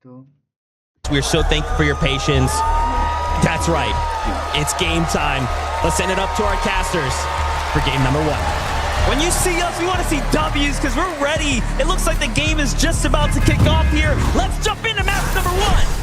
We're so thankful for your patience. That's right. It's game time. Let's send it up to our casters for game number 1. When you see us, we want to see W's because we're ready. It looks like the game is just about to kick off here. Let's jump into match number 1.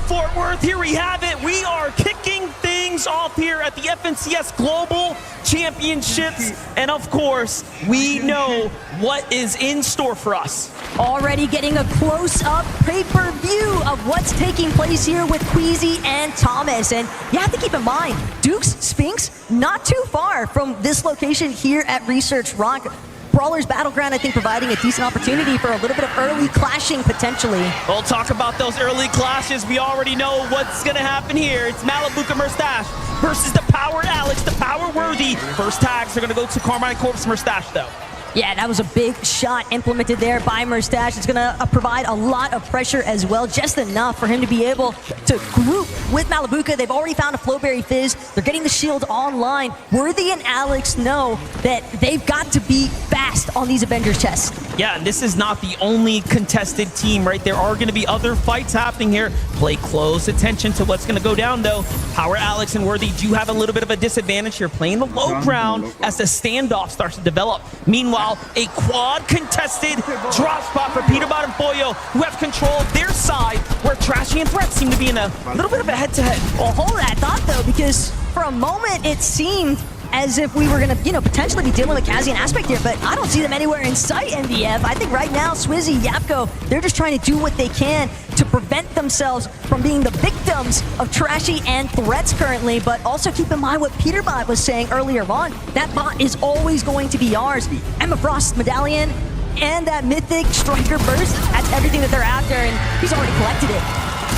Fort Worth, here we have it. We are kicking things off here at the FNCS Global Championships. And of course, we know what is in store for us. Already getting a close-up pay-per-view of what's taking place here with Queasy and Thomas. And you have to keep in mind, Duke's Sphinx, not too far from this location here at Research Rock. Brawler's Battleground, I think, providing a decent opportunity for a little bit of early clashing, potentially. We'll talk about those early clashes. We already know what's going to happen here. It's Malibuka Murstache versus the Power Alex, the Power Worthy. First tags are going to go to Carmine Corpse Murstache, though. Yeah, that was a big shot implemented there by Murstache. It's going to provide a lot of pressure as well, just enough for him to be able to group with Malibuka. They've already found a Flowberry Fizz. They're getting the shield online. Worthy and Alex know that they've got to be fast on these Avengers chests. Yeah, and this is not the only contested team, right? There are going to be other fights happening here. Play close attention to what's going to go down, though. Power Alex and Worthy do have a little bit of a disadvantage here, playing the low ground as the standoff starts to develop. Meanwhile, a quad contested drop spot for Peterbot and Boyo, who have control of their side, where Trashy and Threat seem to be in a little bit of a head-to-head. Well, hold that thought, though, because for a moment it seemed as if we were going to, potentially be dealing with Kazian aspect here, but I don't see them anywhere in sight, MDF. I think right now, Swizzy, Yapko, they're just trying to do what they can to prevent themselves from being the victims of Trashy and Threats currently, but also keep in mind what Peterbot was saying earlier on. That bot is always going to be ours. Emma Frost's Medallion and that Mythic Striker Burst, that's everything that they're after, and he's already collected it.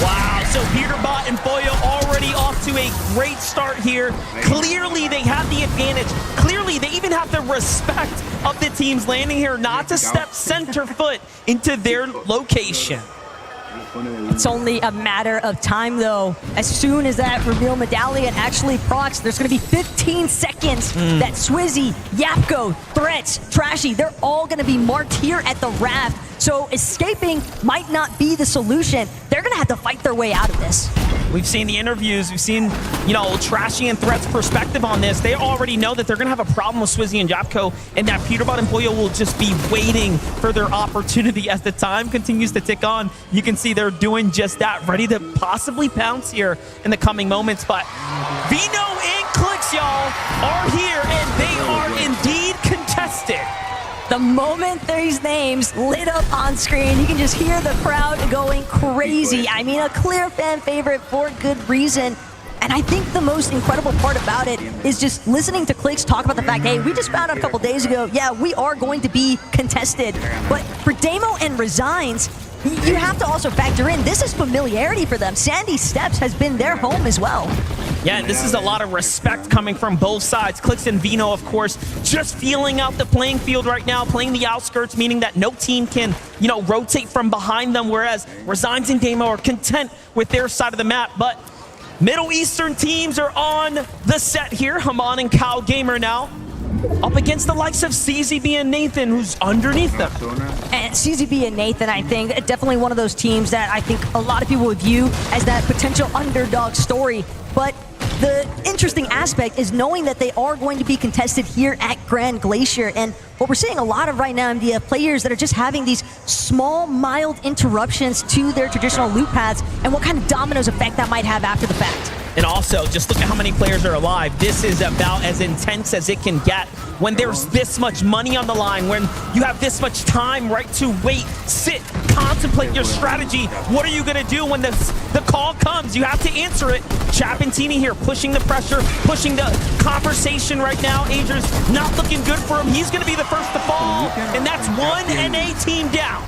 Wow, so Peterbot and Boyo already off to a great start here. Clearly, they have the advantage. Clearly, they even have the respect of the teams landing here not to step center foot into their location. It's only a matter of time, though. As soon as that reveal Medallion actually procs, there's going to be 15 seconds that Swizzy, Yapko, Threats, Trashy, they're all going to be marked here at the raft. So escaping might not be the solution. They're going to have to fight their way out of this. We've seen the interviews. We've seen, Trashy and Threat's perspective on this. They already know that they're going to have a problem with Swizzy and Yapko, and that Peterbot and Boyo will just be waiting for their opportunity as the time continues to tick on. You can see they're doing just that, ready to possibly pounce here in the coming moments. But Vino and Clicks, y'all, are here, and they are indeed contested. The moment these names lit up on screen, you can just hear the crowd going crazy. I mean, a clear fan favorite for good reason. And I think the most incredible part about it is just listening to Clicks talk about the fact, hey, we just found out a couple days ago, yeah, we are going to be contested. But for Damo and Resigns, you have to also factor in, this is familiarity for them. Sandy Steps has been their home as well. Yeah, and this is a lot of respect coming from both sides. Clicks and Vino, of course, just feeling out the playing field right now, playing the outskirts, meaning that no team can, rotate from behind them, whereas Resigns and Damo are content with their side of the map. But Middle Eastern teams are on the set here. Haman and Cow Gamer now up against the likes of CZB and Nathan, who's underneath them. And CZB and Nathan, I think, definitely one of those teams that I think a lot of people would view as that potential underdog story. But the interesting aspect is knowing that they are going to be contested here at Grand Glacier. And what we're seeing a lot of right now, MDF, players that are just having these small, mild interruptions to their traditional loot paths and what kind of dominoes effect that might have after the fact. And also, just look at how many players are alive. This is about as intense as it can get when there's this much money on the line, when you have this much time, right, to wait, sit, contemplate your strategy. What are you going to do when the call comes? You have to answer it. Chapentini here pushing the pressure, pushing the conversation right now. Ager's not looking good for him. He's going to be the first to fall, and that's one NA team down.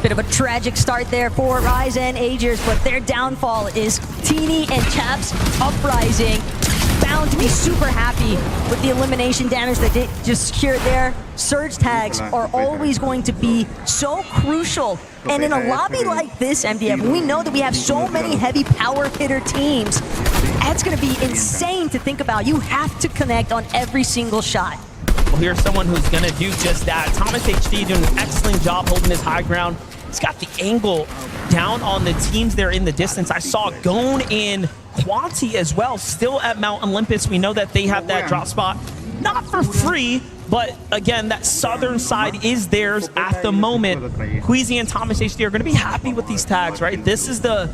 Bit of a tragic start there for Rise and Agers, but their downfall is Teeny and Chaps Uprising. bound to be super happy with the elimination damage that they just secured there. Surge tags are always going to be so crucial. And in a lobby like this, MDF, we know that we have so many heavy power hitter teams. That's going to be insane to think about. You have to connect on every single shot. Well, here's someone who's going to do just that. Thomas HD doing an excellent job holding his high ground. He's got the angle down on the teams there in the distance. I saw Gone in Quanti as well, still at Mount Olympus. We know that they have that drop spot, not for free, but again, that southern side is theirs at the moment. Queasy and Thomas HD are going to be happy with these tags, right? This is the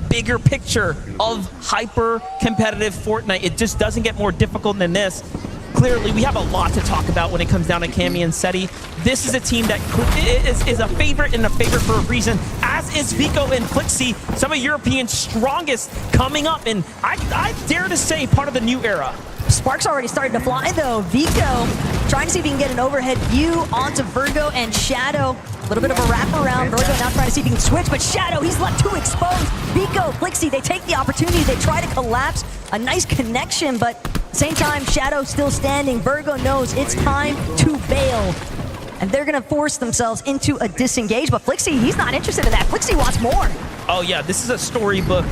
bigger picture of hyper-competitive Fortnite. It just doesn't get more difficult than this. Clearly, we have a lot to talk about when it comes down to Cammy and Seti. This is a team that is a favorite and a favorite for a reason, as is Vico and Flixie, some of Europeans' strongest coming up, and I dare to say part of the new era. Sparks already started to fly, though. Vico trying to see if he can get an overhead view onto Virgo and Shadow. A little bit of a wraparound. Virgo now trying to see if he can switch, but Shadow, he's left too exposed. Vico, Flixie, they take the opportunity. They try to collapse. A nice connection, but at the same time, Shadow still standing. Virgo knows it's time to bail. And they're going to force themselves into a disengage, but Flixie, he's not interested in that. Flixie wants more. Oh, yeah, this is a storybook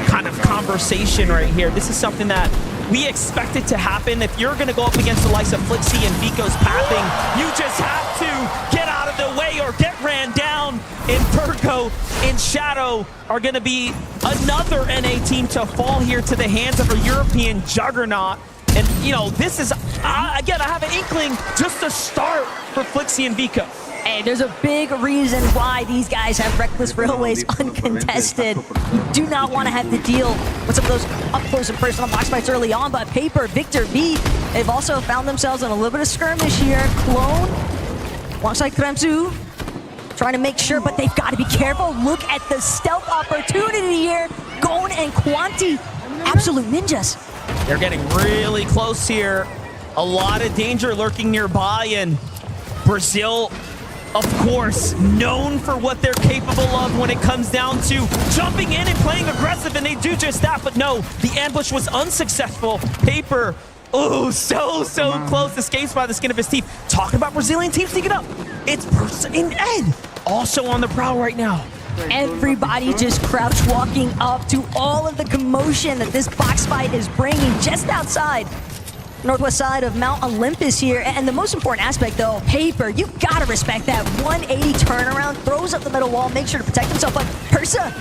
kind of conversation right here. This is something that we expect it to happen. If you're going to go up against the likes of Flixie and Vico's pathing, you just have to get out of the way or get ran down. And Virgo and Shadow are going to be another NA team to fall here to the hands of a European juggernaut. And, you know, this is, again, I have an inkling just to start for Flixie and Vico. Hey, there's a big reason why these guys have Reckless Railways uncontested. You do not want to have to deal with some of those up-close and personal box fights early on, but Paper, Victor V, they've also found themselves in a little bit of skirmish here. Clone, alongside Kremzu, trying to make sure, but they've got to be careful. Look at the stealth opportunity here. Gon and Quanti, absolute ninjas. They're getting really close here. A lot of danger lurking nearby, and Brazil, of course, known for what they're capable of when it comes down to jumping in and playing aggressive, and they do just that. But no, the ambush was unsuccessful. Paper, oh, so close, escapes by the skin of his teeth. Talking about Brazilian teams sneaking up. It's Persa and Ed also on the prowl right now. Everybody just crouch walking up to all of the commotion that this box fight is bringing just outside northwest side of Mount Olympus here. And the most important aspect, though, Paper, you gotta respect that 180 turnaround, throws up the middle wall, makes sure to protect himself. But Persa,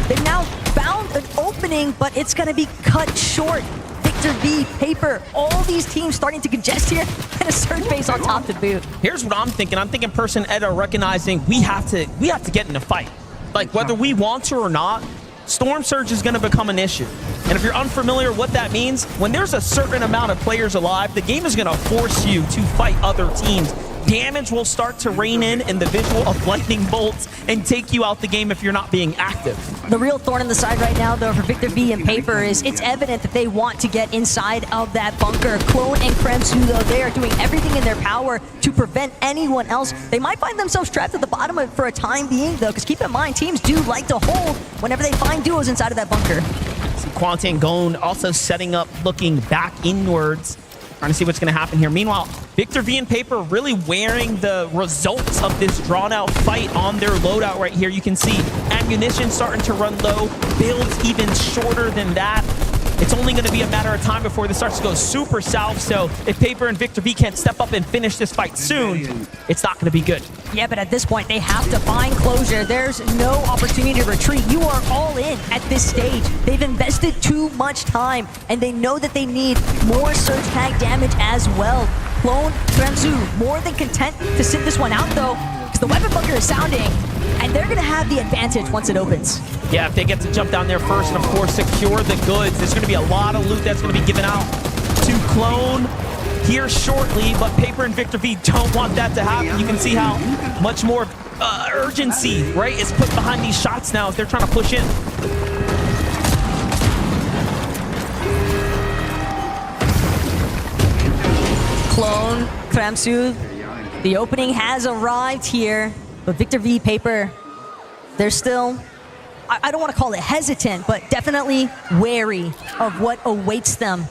they've now found an opening, but it's gonna be cut short. Victor V, Paper, all these teams starting to congest here, and a surge base on top to boot. Here's what I'm thinking. I'm thinking Persa and Ed are recognizing we have to get in a fight. Like, whether we want to or not, Storm Surge is going to become an issue. And if you're unfamiliar what that means, when there's a certain amount of players alive, the game is going to force you to fight other teams. Damage will start to rain in the visual of lightning bolts and take you out the game if you're not being active. The real thorn in the side right now, though, for Victor V and Paper is it's evident that they want to get inside of that bunker. Clone and Kremsu, though, they are doing everything in their power to prevent anyone else. They might find themselves trapped at the bottom of it for a time being, though, because keep in mind, teams do like to hold whenever they find duos inside of that bunker. Quanti and Gone also setting up, looking back inwards, trying to see what's going to happen here. Meanwhile, Victor V and Paper really wearing the results of this drawn-out fight on their loadout right here. You can see ammunition starting to run low, builds even shorter than that. It's only going to be a matter of time before this starts to go super south, so if Paper and Victor V can't step up and finish this fight soon, it's not going to be good. Yeah, but at this point, they have to find closure. There's no opportunity to retreat. You are all in at this stage. They've invested too much time, and they know that they need more surge tag damage as well. Clone, Kremzu, more than content to sit this one out, though, because the weapon bunker is sounding, and they're going to have the advantage once it opens. Yeah, if they get to jump down there first and, of course, secure the goods, there's going to be a lot of loot that's going to be given out to Clone here shortly, but Paper and Victor V don't want that to happen. You can see how much more urgency, right, is put behind these shots now as they're trying to push in. Clone, Kremsu, the opening has arrived here, but Victor V, Paper, they're still I don't want to call it hesitant, but definitely wary of what awaits them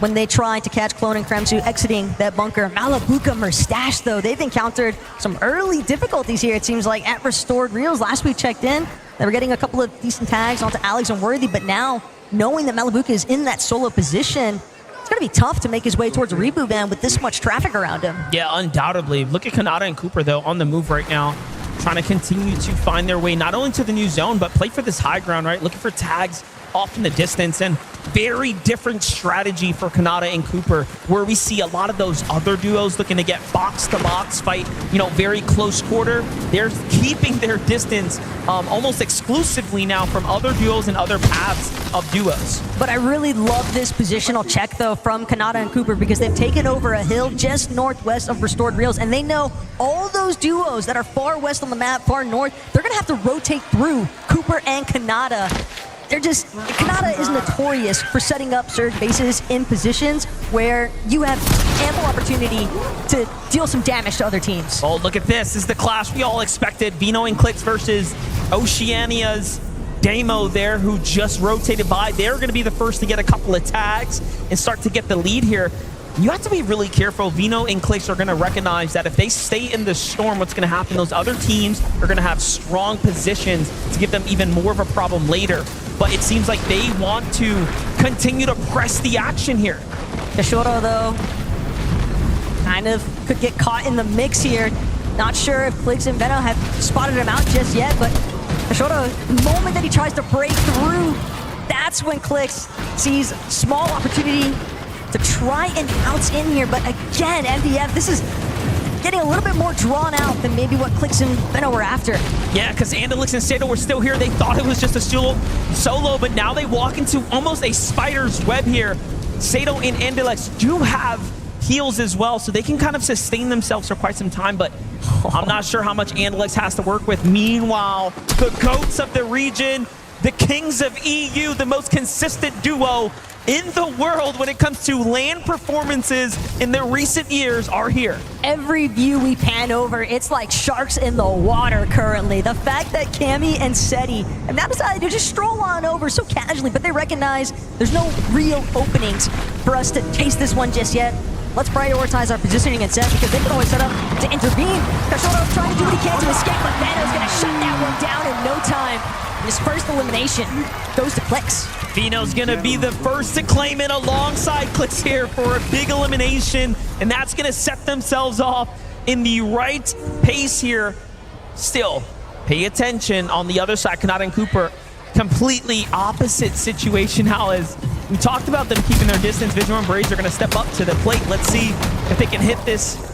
when they try to catch Clone and Kremsu exiting that bunker. Malabuka, Merstash, though, they've encountered some early difficulties here, it seems like, at Restored Reels. Last we checked in, they were getting a couple of decent tags onto Alex and Worthy, but now, knowing that Malabuka is in that solo position, it's going to be tough to make his way towards a reboot van with this much traffic around him. Yeah, undoubtedly. Look at Kanata and Cooper, though, on the move right now, trying to continue to find their way not only to the new zone, but play for this high ground, right? Looking for tags off in the distance, and very different strategy for Kanata and Cooper, where we see a lot of those other duos looking to get box-to-box fight, you know, very close quarter. They're keeping their distance almost exclusively now from other duos and other paths of duos. But I really love this positional check, though, from Kanata and Cooper, because they've taken over a hill just northwest of Restored Reels, and they know all those duos that are far west on the map, far north, they're going to have to rotate through Cooper and Kanata. Kanata is notorious for setting up surge bases in positions where you have ample opportunity to deal some damage to other teams. Oh, look at this. This is the clash we all expected. Vino and Clix versus Oceania's Damo there, who just rotated by. They're going to be the first to get a couple of tags and start to get the lead here. You have to be really careful. Vino and Clix are going to recognize that if they stay in the storm, what's going to happen? Those other teams are going to have strong positions to give them even more of a problem later. But it seems like they want to continue to press the action here. Kashoro, though, kind of could get caught in the mix here. Not sure if Clix and Veno have spotted him out just yet, but Kashoro, the moment that he tries to break through, that's when Clix sees small opportunity to try and bounce in here. But again, MDF, this is getting a little bit more drawn out than maybe what Clix and Veno were after. Yeah, because Andalix and Sato were still here. They thought it was just a solo, but now they walk into almost a spider's web here. Sato and Andalix do have heals as well, so they can kind of sustain themselves for quite some time, but I'm not sure how much Andalix has to work with. Meanwhile, the GOATs of the region, the Kings of EU, the most consistent duo in the world when it comes to LAN performances in the recent years, are here. Every view we pan over, it's like sharks in the water currently. The fact that Cammy and Seti have now decided to just stroll on over so casually, but they recognize there's no real openings for us to chase this one just yet. Let's prioritize our positioning and set, because they can always set up to intervene. Kashoro's trying to do what he can to escape, but Vano's going to shut that one down in no time. His first elimination goes to Clix. Vino's gonna be the first to claim it alongside Clix here for a big elimination, and that's gonna set themselves off in the right pace here. Still, pay attention on the other side. Kanata and Cooper, completely opposite situation now. As we talked about them keeping their distance, Visual and Braids are gonna step up to the plate. Let's see if they can hit this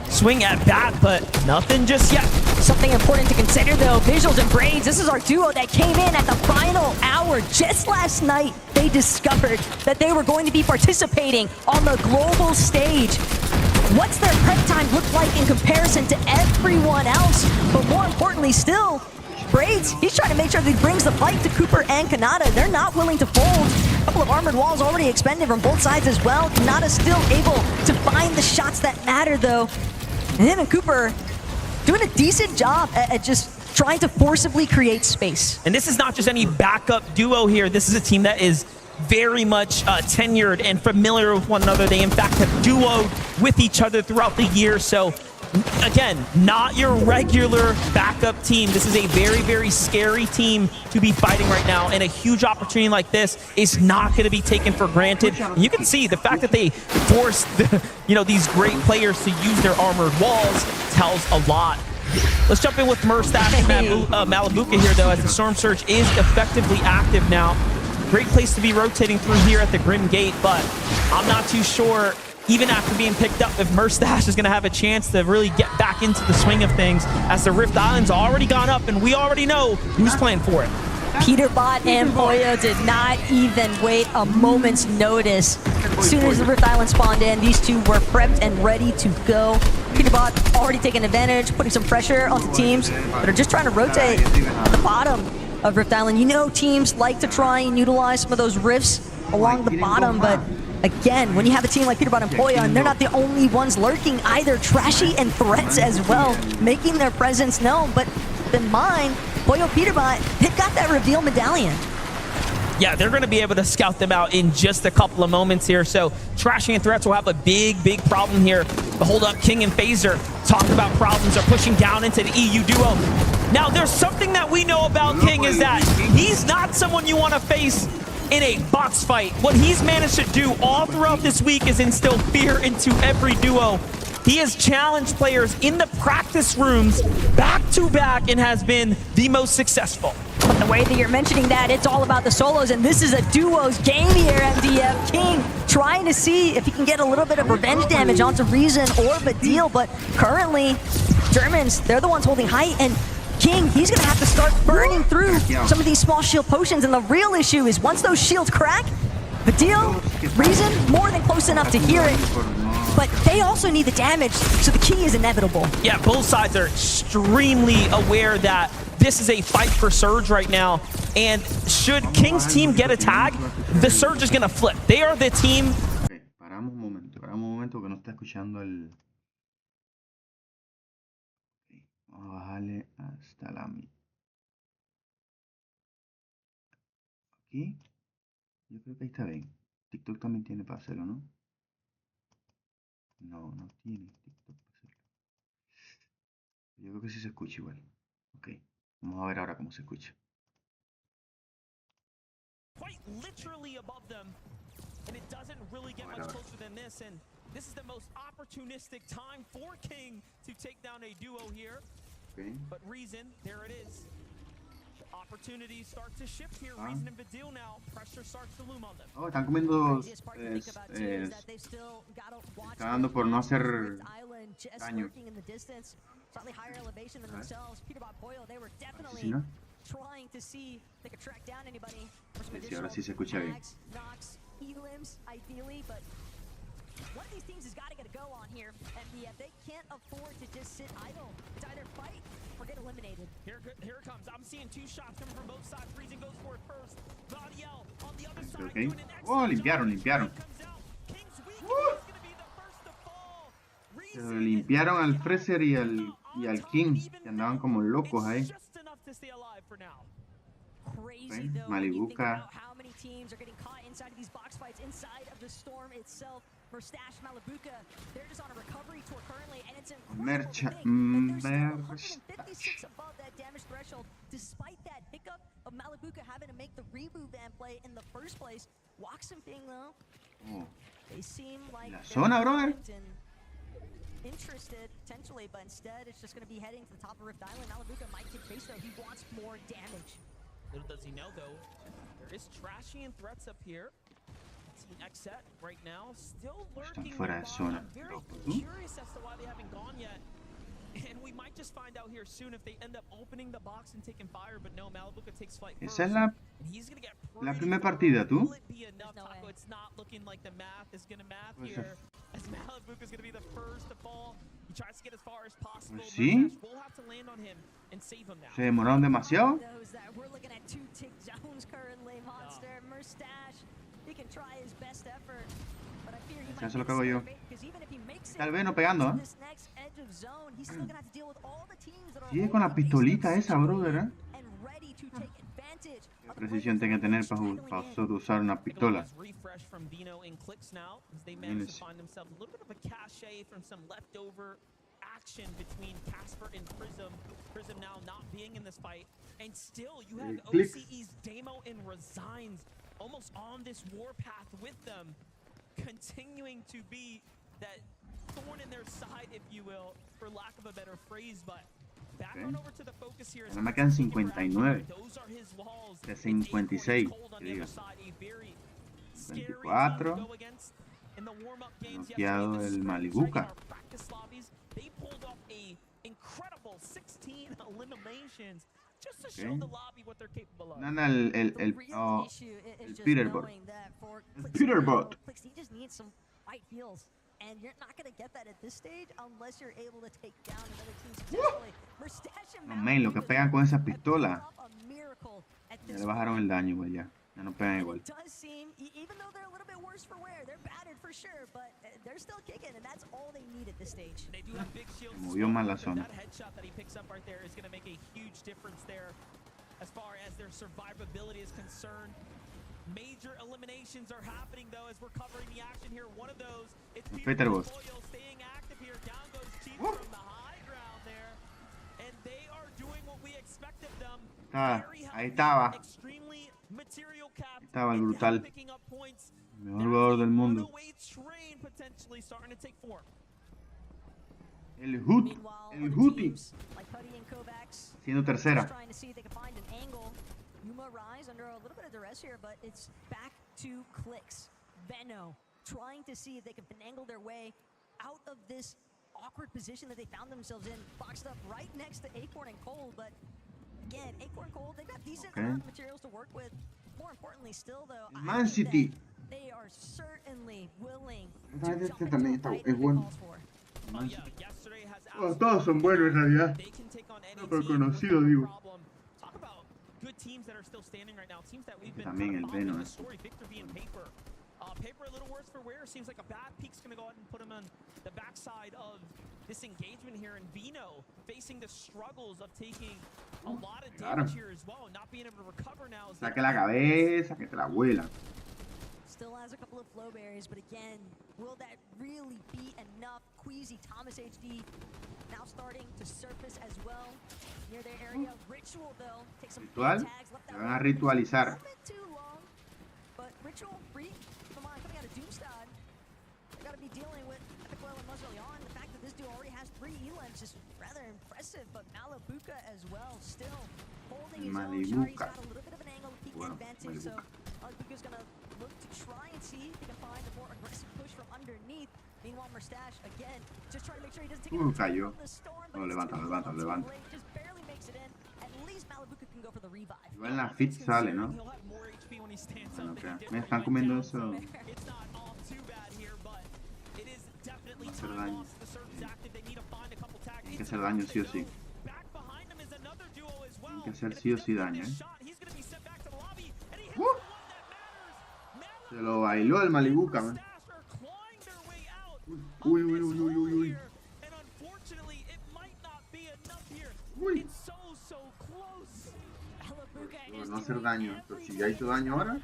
swing at bat, but nothing just yet. Something important to consider, though, Visuals and Braids, this is our duo that came in at the final hour. Just last night, they discovered that they were going to be participating on the global stage. What's their prep time look like in comparison to everyone else? But more importantly still, Braids, he's trying to make sure that he brings the fight to Cooper and Kanata. They're not willing to fold. A couple of armored walls already expended from both sides as well. Kanata's still able to find the shots that matter, though. And him and Cooper doing a decent job at just trying to forcibly create space. And this is not just any backup duo here. This is a team that is very much tenured and familiar with one another. They, in fact, have duoed with each other throughout the year. So, again, not your regular backup team. This is a very, very scary team to be fighting right now. And a huge opportunity like this is not going to be taken for granted. You can see the fact that they forced these great players to use their armored walls tells a lot. Let's jump in with Merstash and Malabuka here, though, as the Storm Surge is effectively active now. Great place to be rotating through here at the Grim Gate, but I'm not too sure, even after being picked up, if Merstash is going to have a chance to really get back into the swing of things, as the Rift Island's already gone up, and we already know who's playing for it. Peterbot and Pollo did not even wait a moment's notice. As soon as the Rift Island spawned in, these two were prepped and ready to go. Peterbot already taking advantage, putting some pressure onto teams that are just trying to rotate at the bottom of Rift Island. You know, teams like to try and utilize some of those rifts along the bottom, but again, when you have a team like Peterbot and Pollo, and they're not the only ones lurking either, Trashy and Threats as well, making their presence known. But keep in mind, Pollo Peterbot, they've got that reveal medallion. Yeah, they're going to be able to scout them out in just a couple of moments here. So Trashing and Threats will have a big problem here. But hold up, King and Phaser talk about problems. Are pushing down into the EU duo. Now, there's something that we know about King is that he's not someone you want to face in a box fight. What he's managed to do all throughout this week is instill fear into every duo. He has challenged players in the practice rooms back to back and has been the most successful. The way that you're mentioning that, it's all about the solos, and this is a duos game here, MDF. King trying to see if he can get a little bit of revenge damage onto Reason or Badil, but currently, Germans, they're the ones holding height, and King, he's gonna have to start burning through some of these small shield potions, and the real issue is once those shields crack, Badil, Reason, more than close enough to hear it, but they also need the damage, so the key is inevitable. Yeah, both sides are extremely aware that this is a fight for Surge right now, and should King's team get a tag, the Surge is gonna flip. They are the team. Okay, paramos un momento que no está escuchando el... Okay, vamos a bajarle hasta la mitad. Aquí, yo creo que ahí está bien. TikTok también tiene para hacerlo, ¿no? No, no tiene TikTok para hacerlo. Yo creo que sí se escucha igual. Ok, vamos a ver ahora cómo se escucha. Quite literally above them, and it doesn't really get much closer than this, and this is the most opportunistic time for King to take down a duo here. Okay. But Reason, there it is. Opportunities start to shift here. Reason and Badil now. Pressure starts to loom on them. Oh, están comiendo... está dando por no hacer daño. ¿Sí, no? Sí, ahora sí se escucha bien. One of these teams has got to get a go on here, and they can't afford to just sit idle. It's either fight or get eliminated. Here it comes. I'm seeing two shots coming from both sides. Reason goes for it first. Vadiel on the other side doing an excellent Oh, limpiaron. Se lo limpiaron al Freezer y al King, que andaban como locos ahí. Okay. Malibuca. Mercha. Despite that hiccup of Malibuca having to make the reboot van play in the first place, Waxen being though, they seem like la zona, brother. Interested potentially, but instead it's just going to be heading to the top of Rift Island. Malibuca might get face though. He wants more damage. Little does he know though, there is Trashy and Threats up here. Team Xset right now still lurking. I'm very curious as to why they haven't gone yet. And we might just find out here soon if they end up opening the box and taking fire, but no, Malibuca takes flight first. Esa es la primera partida, ¿tú? It's not looking like the math is gonna math here. As Malibuca is gonna be the first to fall. He tries to get as far as possible. ¿Sí? We'll have to land on him and save him now. Se demoraron demasiado. We're looking at 2 tick zones currently. Monster, Mustache, he can try his best effort. But I fear he might Eso es lo que hago yo. because even if he makes Tal vez no pegando, ¿eh? this next edge of zone, he's still gonna have to deal with all the teams that are Sigue con la pistolita esa, brother, ¿eh? and ready to take advantage. Qué precisión tiene que tener para usar una pistola. Refresh from Dino in clicks now as they manage to find themselves a little bit of a cachet from some leftover action between Casper and Prism. Prism now not being in this fight, and still you have OCE's Damo and Resigns almost on this warpath with them, continuing to be that thorn in their side, if you will, for lack of a better phrase. But back on over to the focus here. Me quedan 59 de 56, que diga. 24. Noqueado el Malibuca. Okay. Nana el Peterbot. El Peterbot. And you're not going to get that at this stage unless you're able to take down another team successfully. No, man, lo que pegan con esas pistolas. Ya le bajaron el daño, güey, ya. Ya no pegan igual. It does seem, even though they're a little bit worse for wear, they're battered for for sure, but they're still kicking, and that's all they need at this stage. They do have big shields. Movió mal la zona. That headshot that he picks up right there is going to make a huge difference there as far as their survivability is concerned. Major eliminations are happening though as we're covering the action here. One of those, it's Peter Boyle staying active here. Down goes Chief from the high ground there, and they are doing what we expect of them. Ahí estaba. Extremely material cap. Estaba el brutal. Picking up points. Mejor jugador del mundo. Train potentially starting to take form. El Huti. Siendo tercera. Yuma Rise under a little bit of duress here, but it's back to Clicks. Veno trying to see if they can finagle their way out of this awkward position that they found themselves in, boxed up right next to Acorn and Cold. But again, Acorn and Cold, they've got decent materials to work with. More importantly, still though, Man City. They are certainly willing Este también es bueno. Oh, todos son buenos en realidad. No, pero conocido, digo. Good teams that are still standing right now. Teams that we've been También el following Veno. the story. Victor being Paper. Paper a little worse for wear. Seems like a bad peak's going to go ahead and put him on the backside of this engagement here. And Vino facing the struggles of taking a lot of damage here as well. And not being able to recover now. Saque la cabeza, que te la vuela. Still has a couple of flow berries, but again, will that really be enough? Queasy, Thomas HD now starting to surface as well near their area. Ritual though takes some Ritual, tags. Left se van a ritualizar. A bit too long, but Ritual free. Come on, coming out of Doomstad. They got to be dealing with Epic Oil and Muzzleon. The fact that this duo already has 3 elims is rather impressive, but Malabuka as well, still holding his own. Shari's got a little bit of an angle to keep the advantage, so Malabuka's gonna look to try and see if he can find a more aggressive push from underneath. Meanwhile, Mustache again just trying to make sure he doesn't take it cayó. from the storm. No, levanta. Just barely makes it in. At least Malabuka can go for the revive. Igual en la fit sale, ¿no? Bueno, me están comiendo eso. It's not all too bad here, but it is definitely hacer time daño. lost. The surge is active. They need to find a couple tags. Hay que hacer daño sí o sí. Back behind them is another duo as well. Hay que hacer sí o sí daño, ¿eh? He's going to be sent back to the lobby, and he hits the one that matters. Se lo bailó el Malibuca, man. Uy. And unfortunately, it might not be enough here. Uy. It's so close. Por no hacer daño. Pero si ya hizo daño ahora.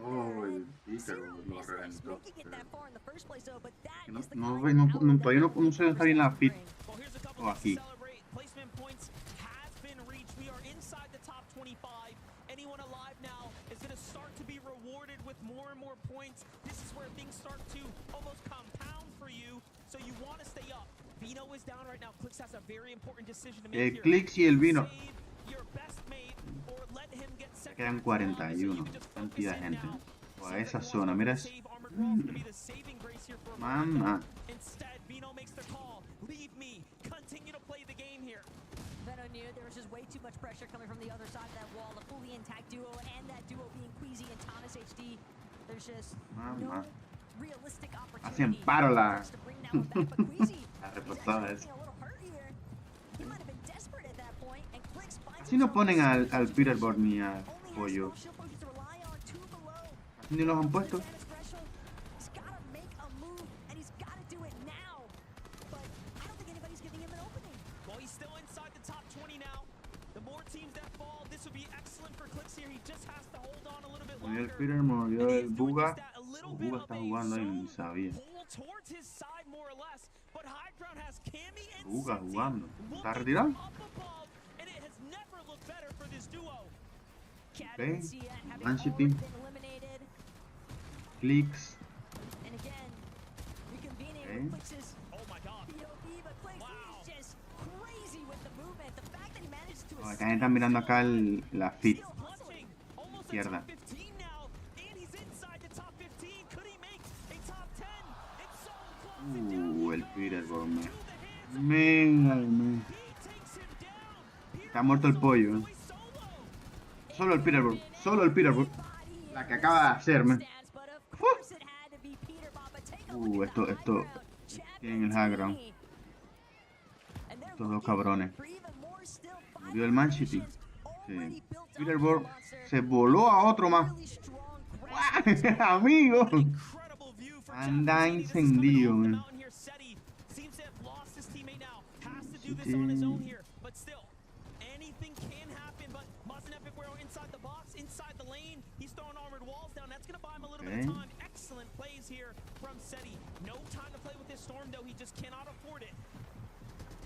Oh, el pícaro lo reventó. Todavía no se está bien la fit. O aquí. Placement points has been reached. We are inside the top 25. Anyone alive now is going to start to be rewarded with more and more points. This is where things start to almost compound for you. So you want to stay up. Vino is down right now. Clicks has a very important decision to make here. Clicks y el Vino. Save your best mate or let him get second. Quedan 41. Cantidad de gente. O a esa zona, mira eso. Mamá. Instead, Vino makes the call. Leave me. Continue to play the game here. Veno knew there was just way too much pressure coming from the other side of that wall. The fully intact duo, and that duo being Queasy and Thomas HD. There's just no realistic opportunity Hacen paro la to bring down back, but Queasy la reportada es. a little hurt here. He might have been desperate at that point, and Clicks finds Así no ponen al Peterborough ni a only Pollo. has shield potions to rely on, 2 below. Así ni los han puesto. He's got to make a move, and he's got to do it now. But I don't think anybody's giving him an opening. Well, he's still inside the top 20 now. The more teams that fall, this would be excellent for Clicks here. He just has to hold on a little bit Murió el longer. Peter, murió el Buga. Buga está jugando ahí, ni sabía. Towards his side, more or less. But High Ground has Cammy and Buga Cincy jugando. ¿Está looking retirado? up above, and it has never looked better for this duo. Ok. Man City. Clicks. And again, reconvening with Clicks' Oh my god. POV, but Clicks is just crazy with the movement. The fact that he managed to Acá están mirando acá la fit. Still clutching. Almost a Izquierda. top 15 now, and he's inside the top 15. Could he make a top 10? It's so close. And down El he Peterborough, goes man. to the hands of Man. He takes him down. Está muerto el pollo. Boy solo. Solo el Peterborough. Solo el Peterborough. La que acaba de hacer, man. Esto. Tienen el high ground. Estos dos cabrones. Murió el Man City. Sí. Peterborough se voló a otro más. Amigo. Incredible view for Anda Japanese. This is coming encendido, off the man. mountain here. Seti seems to have lost his teammate now. Has to do this on his own here, but still, anything can happen. But Mazenev inside the box, inside the lane. He's throwing armored walls down. That's going to buy him a little bit of time. Excellent plays here from Seti. No time to play with this storm, though. He just cannot afford it.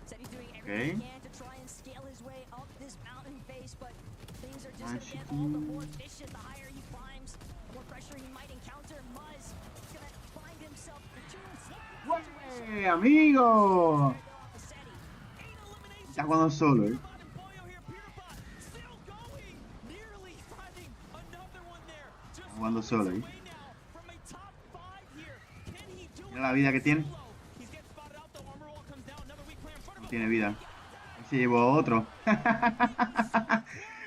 Seti's doing everything he can to try and scale his way up this mountain face, but things are just going to get all the more efficient the higher he climbs. The more pressure he might encounter. Muzz is going to find himself ¡Wey, amigo! Está jugando solo, ¿eh? Está jugando solo, ¿eh? Mira la vida que tiene. No tiene vida. Se llevó a otro.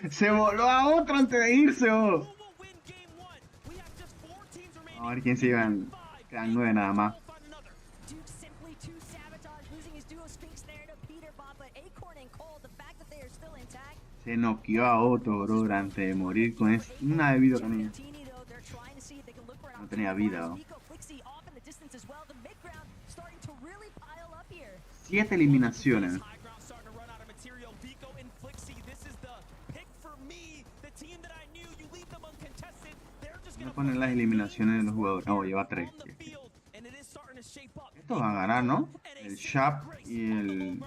Se voló a otro antes de irse. Oh. A ver quién se llevan. Quedan 9 nada más. Se noqueó a otro, bro, antes de morir con una de vida también. No tenía vida, bro. 7 eliminaciones. No ponen las eliminaciones de los jugadores. No, lleva 3. Estos van a ganar, ¿no? El Shap y el...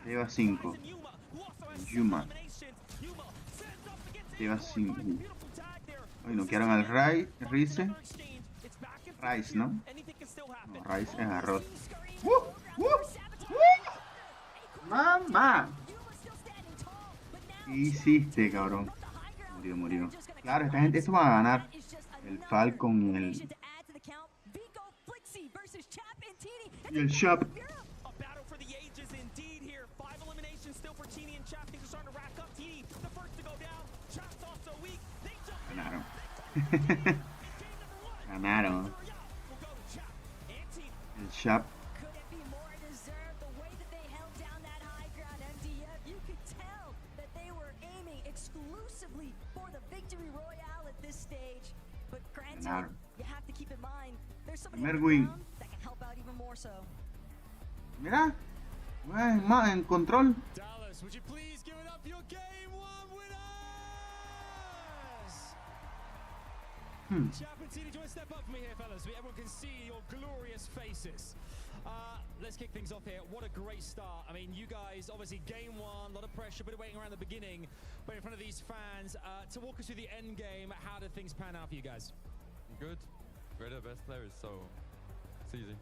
Lleva 5. El Yuma. Lleva 5. Hoy no quedaron al Rice. Rice, ¿no? No, Rice es arroz. ¡Mamá! ¿Qué hiciste, cabrón? Murió. Claro, esta gente, esto va a ganar. El Falcon y el... Y el Shop. Ganaron. Ganaron. El Shop. Ganaron. Primer win. Mira. En control. Dallas, would you please give it up for your game 1 winners? Chapatini, do you want to step up for me here, fellas? So everyone can see your glorious faces. Let's kick things off here. What a great start. I mean, you guys, obviously, game 1, a lot of pressure, bit of waiting around the beginning, but in front of these fans, to walk us through the end game, how did things pan out for you guys? Good. We're the best players, so it's easy.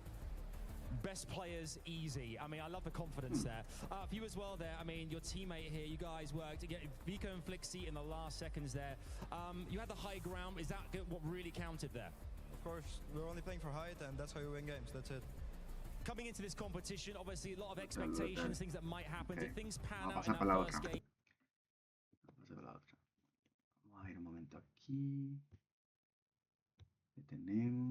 Best players, easy. I mean, I love the confidence there. For you as well there, I mean, your teammate here, you guys worked to get Vico and Flixie in the last seconds there. You had the high ground. Is that what really counted there? Of course, we're only playing for height, and that's how you win games. That's it. Coming into this competition, obviously a lot of expectations, things that might happen. Did things pan out Vamos in a that first game? Vamos a ir un momento aquí. ¿Qué tenemos?